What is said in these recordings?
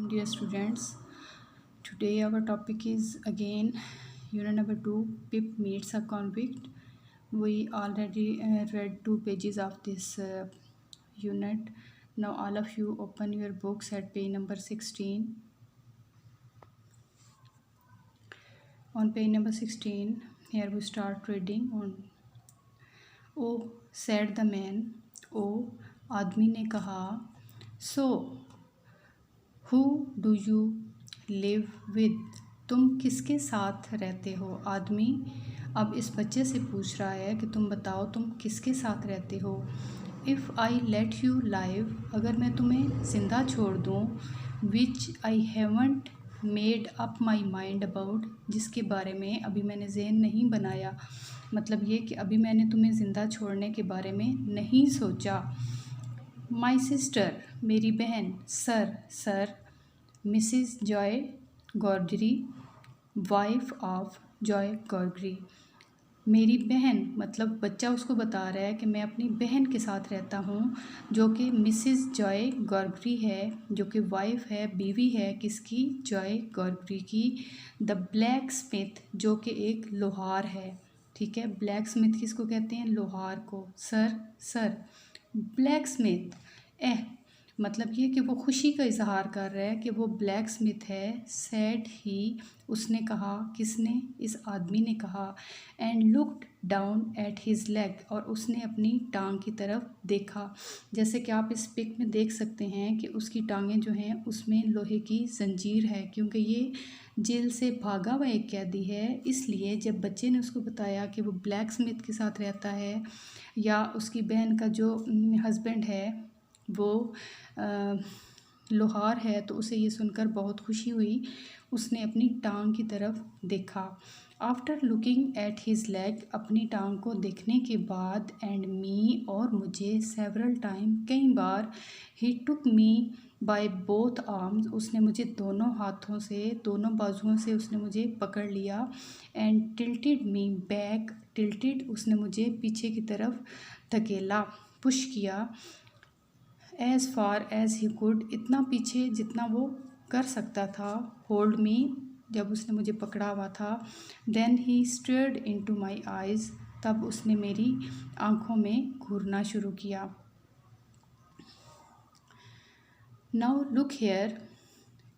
Dear students, today our topic is again unit number 2, Pip meets a convict. We already read 2 pages of this unit. Now all of you open your books at page number 16. On page number 16, here we start reading on Oh, said the man. Oh, आदमी ने कहा. So, who do you live with? तुम किसके साथ रहते हो? आदमी अब इस बच्चे से पूछ रहा है कि तुम बताओ तुम किसके साथ रहते हो. If I let you live, अगर मैं तुम्हें ज़िंदा छोड़ दूँ. Which I haven't made up my mind about, जिसके बारे में अभी मैंने ज़हन नहीं बनाया. मतलब ये कि अभी मैंने तुम्हें ज़िंदा छोड़ने के बारे में नहीं सोचा. माई सिस्टर, मेरी बहन. Sir, Mrs Joe Gargery, wife of Joe Gargery. मेरी बहन, मतलब बच्चा उसको बता रहा है कि मैं अपनी बहन के साथ रहता हूँ, जो कि मिसिज जॉय गॉर्गरी है, जो कि वाइफ है, बीवी है किसकी? जॉय गॉर्गरी की. द ब्लैक स्मिथ, जो कि एक लोहार है. ठीक है, ब्लैक स्मिथ किसको कहते हैं? लोहार को. Sir, black Smith. मतलब ये कि वो खुशी का इजहार कर रहा है कि वो ब्लैक स्मिथ है. सैड ही, उसने कहा. किसने? इस आदमी ने कहा. And looked down at his leg, और उसने अपनी टांग की तरफ देखा. जैसे कि आप इस पिक में देख सकते हैं कि उसकी टांगें जो हैं उसमें लोहे की जंजीर है, क्योंकि ये जेल से भागा हुआ एक कैदी है. इसलिए जब बच्चे ने उसको बताया कि वो ब्लैक स्मिथ के साथ रहता है, या उसकी बहन का जो हस्बैंड है वो लोहार है, तो उसे ये सुनकर बहुत खुशी हुई. उसने अपनी टांग की तरफ देखा. After looking at his leg, अपनी टांग को देखने के बाद. एंड मी, और मुझे. सेवरल टाइम, कई बार. ही टुक मी बाय बोथ आर्म्स, उसने मुझे दोनों हाथों से, दोनों बाजुओं से उसने मुझे पकड़ लिया. And tilted me back, tilted उसने मुझे पीछे की तरफ धकेला, पुश किया. As far as he could, इतना पीछे जितना वो कर सकता था. होल्ड मी, जब उसने मुझे पकड़ा हुआ था. Then he stared into my eyes, तब उसने मेरी आँखों में घूरना शुरू किया. नाउ लुक हेयर,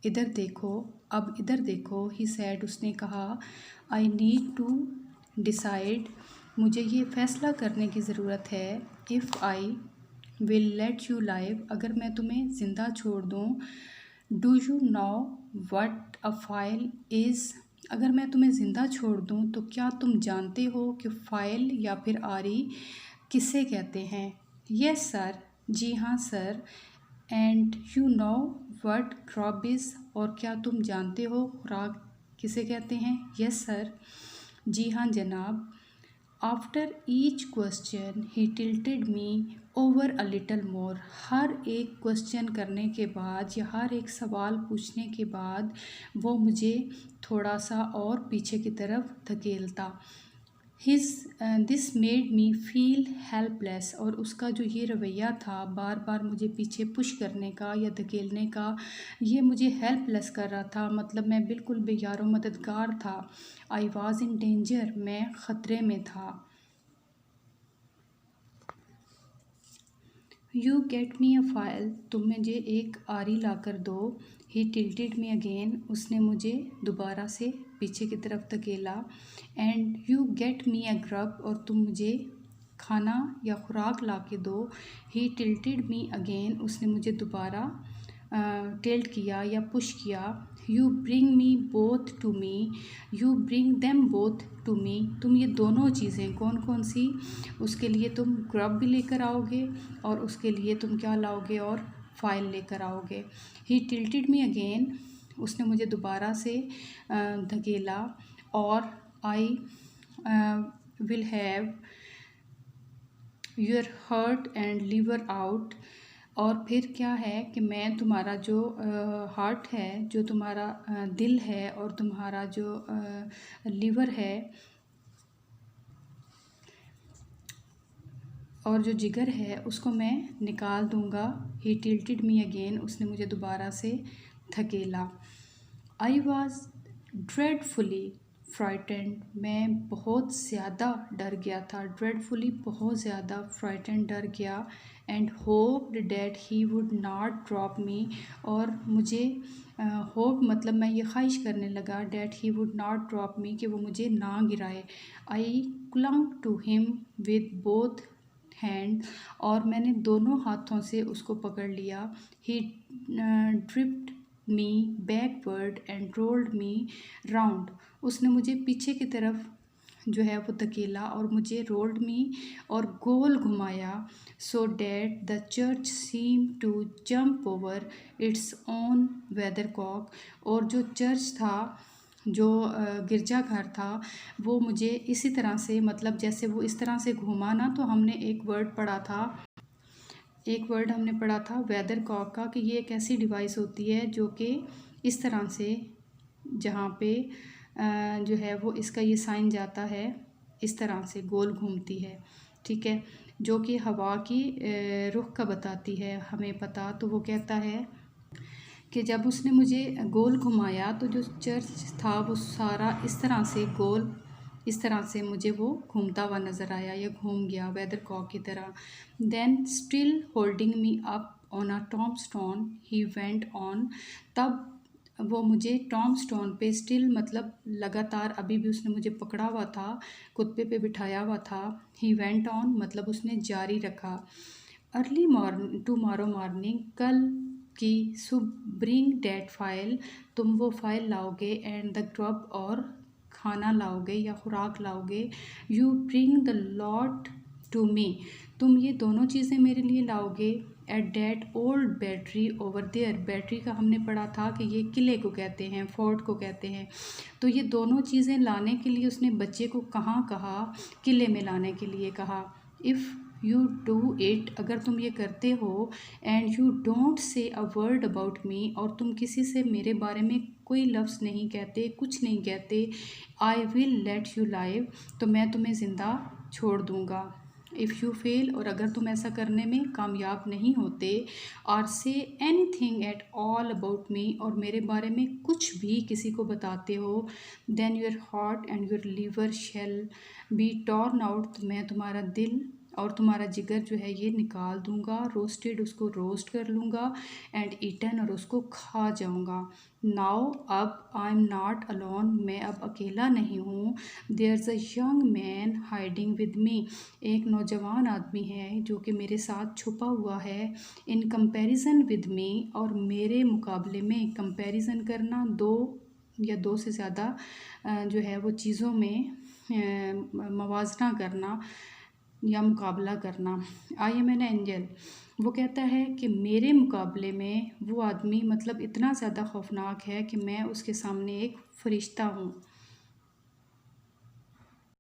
इधर देखो. अब इधर देखो. ही सैड, उसने कहा. आई नीड टू डिसाइड, मुझे ये फ़ैसला करने की ज़रूरत है. If I will let you live, अगर मैं तुम्हें ज़िंदा छोड़ दूँ. Do you know what a file is, अगर मैं तुम्हें ज़िंदा छोड़ दूँ तो क्या तुम जानते हो कि फ़ाइल या फिर आरी किसे कहते हैं? यस सर, जी हाँ sir. And you know what crop is, और क्या तुम जानते हो खुराक किसे कहते हैं? यस सर, जी हाँ जनाब. After each question he tilted me over a little more, हर एक क्वेश्चन करने के बाद या हर एक सवाल पूछने के बाद वो मुझे थोड़ा सा और पीछे की तरफ धकेलता. This made me feel helpless, और उसका जो ये रवैया था बार बार मुझे पीछे पुश करने का या धकेलने का, ये मुझे हेल्पलेस कर रहा था. मतलब मैं बिल्कुल बेयारो मददगार था. आई वॉज इन डेंजर, मैं ख़तरे में था. You get me a file, तुम मुझे एक आरी ला कर दो. ही टिल्टेड मी अगेन, उसने मुझे दोबारा से पीछे की तरफ धकेला. And you get me a grub, और तुम मुझे खाना या खुराक ला के दो. ही टिल्टेड मी अगेन, उसने मुझे दोबारा टिल्ट किया या पुश किया. You bring me both to me, you bring them both to me, तुम ये दोनों चीज़ें कौन कौन सी, उसके लिए तुम ग्रब भी लेकर आओगे और उसके लिए तुम क्या लाओगे, और फाइल लेकर आओगे. ही टिल्टेड मी अगेन, उसने मुझे दोबारा से धकेला. और I will have your heart and liver out, और फिर क्या है कि मैं तुम्हारा जो हार्ट है, जो तुम्हारा दिल है, और तुम्हारा जो लिवर है और जो जिगर है उसको मैं निकाल दूंगा. ही टिल्टेड मी अगेन, उसने मुझे दोबारा से थकेला। आई वॉज ड्रेडफुली फ्राइटेंड, मैं बहुत ज़्यादा डर गया था। ड्रेडफुली बहुत ज़्यादा, फ्राइटेंड डर गया। And hoped that he would not drop me, और मुझे होप मतलब मैं ये ख्वाहिश करने लगा, that he would not drop me कि वो मुझे ना गिराए। I clung to him with both hand, और मैंने दोनों हाथों से उसको पकड़ लिया। He dripped me backward and rolled me round, उसने मुझे पीछे की तरफ जो है वो धकेला और मुझे रोल्ड मी और गोल घुमाया। So that the church seem to jump over its own weathercock, और जो चर्च था, जो गिरजाघर था, वो मुझे इसी तरह से, मतलब जैसे वो इस तरह से घूमा ना, तो हमने एक वर्ड पढ़ा था वेदर कॉक का, कि ये एक ऐसी डिवाइस होती है जो कि इस तरह से, जहाँ पे जो है वो इसका ये साइन जाता है, इस तरह से गोल घूमती है, ठीक है, जो कि हवा की रुख का बताती है हमें पता। तो वो कहता है कि जब उसने मुझे गोल घुमाया तो जो चर्च था वो सारा इस तरह से गोल, इस तरह से मुझे वो घूमता हुआ नज़र आया, या घूम गया वेदर कॉक की तरह। Then still holding me up on a tombstone he went on, तब वो मुझे टॉम स्टोन पे, स्टिल मतलब लगातार, अभी भी उसने मुझे पकड़ा हुआ था, कुत्ते पे बिठाया हुआ था। ही वेंट ऑन मतलब उसने जारी रखा। अर्ली मॉर्निंग, टुमारो मॉर्निंग, कल की सुबह, ब्रिंग डैट फाइल, तुम वो फाइल लाओगे, एंड द ग्रब, और खाना लाओगे या खुराक लाओगे। You bring the lot to me, तुम ये दोनों चीज़ें मेरे लिए लाओगे। At that old battery over there, battery का हमने पढ़ा था कि ये किले को कहते हैं, फोर्ट को कहते हैं। तो ये दोनों चीज़ें लाने के लिए उसने बच्चे को कहाँ कहा, किले में लाने के लिए कहा। इफ़ यू डू इट, अगर तुम ये करते हो, and you don't say a word about me, और तुम किसी से मेरे बारे में कोई लफ्ज़ नहीं कहते, कुछ नहीं कहते, I will let you live, तो मैं तुम्हें ज़िंदा छोड़ दूँगा। इफ़ यू फेल, और अगर तुम ऐसा करने में कामयाब नहीं होते, और से any thing at all about me, और मेरे बारे में कुछ भी किसी को बताते हो, then your heart and your liver shall be torn out, तो मैं तुम्हारा दिल और तुम्हारा जिगर जो है ये निकाल दूंगा, रोस्टेड, उसको रोस्ट कर लूँगा, एंड ईटन, और उसको खा जाऊँगा। नाउ, अब, आई एम नॉट अलोन, मैं अब अकेला नहीं हूँ। There is a young man hiding with me, एक नौजवान आदमी है जो कि मेरे साथ छुपा हुआ है। इन कंपैरिजन विद मी, और मेरे मुकाबले में, कंपैरिजन करना, दो या दो से ज़्यादा जो है वो चीज़ों में मवाजना करना या मुकाबला करना। आई एम एन एंजल, वो कहता है कि मेरे मुकाबले में वो आदमी मतलब इतना ज़्यादा खौफनाक है कि मैं उसके सामने एक फरिश्ता हूँ।